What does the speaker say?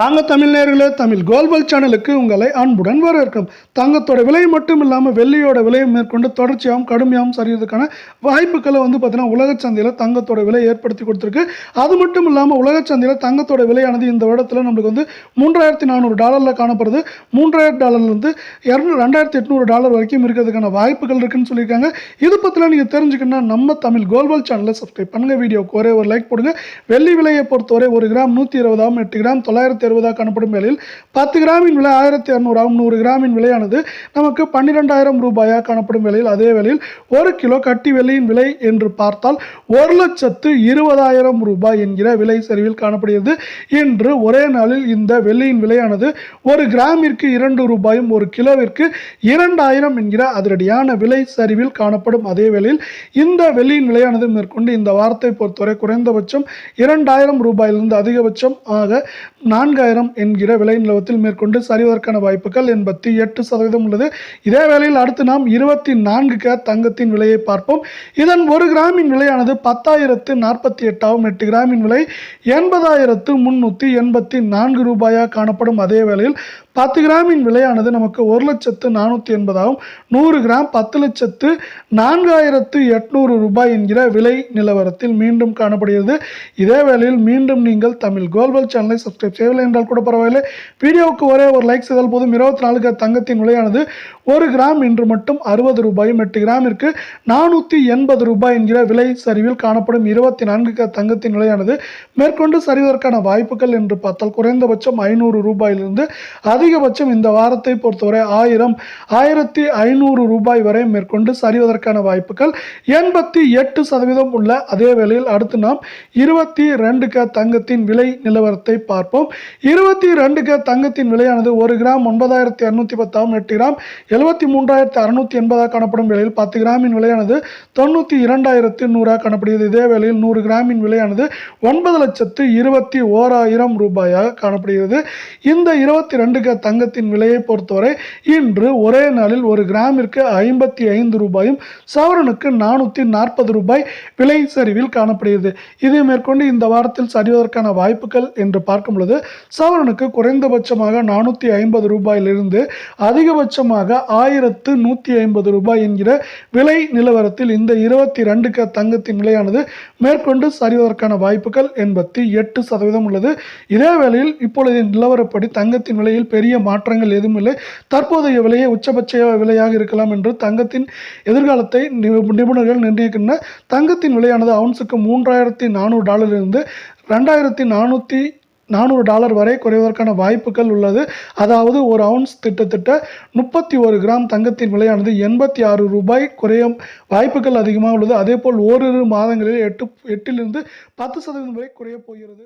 நாங்க தமிழ் நேயர்களே, தமிழ் குளோபல் சேனலுக்கு உங்களை அன்புடன் வரவேற்கிறோம். தங்கத்தோட விலை மட்டும் இல்லாம வெள்ளியோட விலையும் மேற்கொண்டு தொடர்ச்சியாகவும் கடுமையாகவும் சரிவதற்கான வாய்ப்புகளை பார்த்தீங்கன்னா உலக சந்தையில தங்கத்தோட விலை ஏற்படுத்தி கொடுத்திருக்கு. அது மட்டும் இல்லாம உலக சந்தையில தங்கத்தோட விலையானது இந்த வருடத்துல நம்மளுக்கு $3,400 காணப்படுது. $3,000 $2,800 வரைக்கும் இருக்கிறதுக்கான வாய்ப்புகள் இருக்குன்னு சொல்லியிருக்காங்க. இது பத்திலாம் நீங்க தெரிஞ்சுக்கணும்னா நம்ம தமிழ் குளோபல் சேனலை சப்ஸ்கிரைப் பண்ணுங்க. வீடியோக்கு ஒரே ஒரு லைக் போடுங்க. வெள்ளி விலையை பொறுத்தவரை 1 கிராம் 120ஆகவும் 8 கிராம் 960 காணப்படும் வேளையில் 10 கிராமின் விலை 1200 ஆகும். 100 கிராமின் விலையானது நமக்கு 12,000 ரூபாயாக காணப்படும் வேளையில், அதே வேளையில் 1 கிலோ கட்டி வெள்ளியின் விலை என்று பார்த்தால் 1,20,000 ரூபாய் என்கிற விலை சரிவில் காணப்படுகிறது. இன்று ஒரே நாளில் இந்த வெள்ளியின் விலையானது 1 கிராமிற்கு 2 ரூபாயும் 1 கிலோவிற்கு 2,000 என்கிற அதிரடியான விலை சரிவில் காணப்படும். அதே வேளையில் இந்த வெள்ளியின் விலையானது மேற்கொண்டு இந்த வாரத்தை பொறுத்தவரை குறைந்தபட்சம் 2,000 ரூபாயிலிருந்து அதிகபட்சம் ஆக 4,000 என்கிற விலை நிலவரத்தில் மேற்கொண்டு சரிவதற்கான வாய்ப்புகள் 88% உள்ளது. இதே வேளையில் அடுத்து நாம் 24 கேரட் தங்கத்தின் விலையை பார்ப்போம். இதன் 1 கிராமின் விலையானது 10,048 ஆகும். 8 கிராமின் விலை 80,384 ரூபாயாக காணப்படும். அதே வேளையில் 10 கிராமின் விலையானது நமக்கு 1,480 ஆகும். 100 கிராம் 10,04,800 ரூபாய் என்கிற விலை நிலவரத்தில் மீண்டும் காணப்படுகிறது. இதே வேளையில் மீண்டும் நீங்கள் தமிழ் குளோபல் சேனலை சப்ஸ்கிரைப் செய்யவில்லை என்றால் கூட பரவாயில்லை, வீடியோவுக்கு ஒரே ஒரு லைக் செய்தால் போதும். 24 கேரட் தங்கத்தின் விலையானது 1 கிராம் இன்று மட்டும் 60 ரூபாயும் 8 கிராமிற்கு 480 ரூபாய் என்கிற விலை சரிவில் காணப்படும். 24 கேரட் தங்கத்தின் விலையானது மேற்கொண்டு சரிவதற்கான வாய்ப்புகள் என்று பார்த்தால் குறைந்தபட்சம் 500 ரூபாயிலிருந்து அதிகபட்சம் இந்த வாரத்தை பொறுத்தவரை 1,500 ரூபாய் வரை மேற்கொண்டு சரிவதற்கான வாய்ப்புகள் 88% உள்ள. அதே வேளையில் அடுத்து நாம் 22 கேரட் தங்கத்தின் விலை நிலவரத்தை பார்ப்போம். 22 கேரட் தங்கத்தின் விலையானது 1 கிராம் 9,210 ஆகும். 8 கிராம் 73,680 காணப்படும் வேளையில் 10 கிராமின் விலையானது 92,100 காணப்படுகிறது. இதே வேளையில் 100 கிராமின் விலையானது 9,21,000 ரூபாயாக காணப்படுகிறது. இந்த 22 கேரட் தங்கத்தின் விலையை பொறுத்தவரை இன்று ஒரே நாளில் 1 கிராமிற்கு 55 ரூபாயும் சவரனுக்கு 440 ரூபாய் விலை சரிவில் காணப்படுகிறது. இதை மேற்கொண்டு இந்த வாரத்தில் சரிவதற்கான வாய்ப்புகள் என்று பார்க்கும் பொழுது சவரனுக்கு குறைந்தபட்சமாக 450 ரூபாயிலிருந்து அதிகபட்சமாக 1,150 ரூபாய் என்கிற விலை நிலவரத்தில் இந்த 22 கேரட் தங்கத்தின் விலையானது மேற்கொண்டு சரிவதற்கான வாய்ப்புகள் 88% உள்ளது. இதே வேளையில் இப்பொழுது நிலவரப்படி தங்கத்தின் விலையில் பெரிய மாற்றங்கள் எதுவும் இல்லை. தற்போதைய விலையை உச்சபட்ச விலையாக இருக்கலாம் என்று தங்கத்தின் எதிர்காலத்தை நிபுணர்கள் நிர்ணயிக்கின்றனர். தங்கத்தின் விலையானது அவுன்ஸுக்கு $3,400 $2,400 வரை குறைவதற்கான வாய்ப்புகள் உள்ளது. அதாவது ஒரு அவுன்ஸ் கிட்டத்தட்ட 31 கிராம் தங்கத்தின் விலையானது 86 ரூபாய் குறையும் வாய்ப்புகள் அதிகமாக உள்ளது. அதே போல் ஓரிரு மாதங்களில் 8 லிருந்து 10% வரை குறைய போகிறது.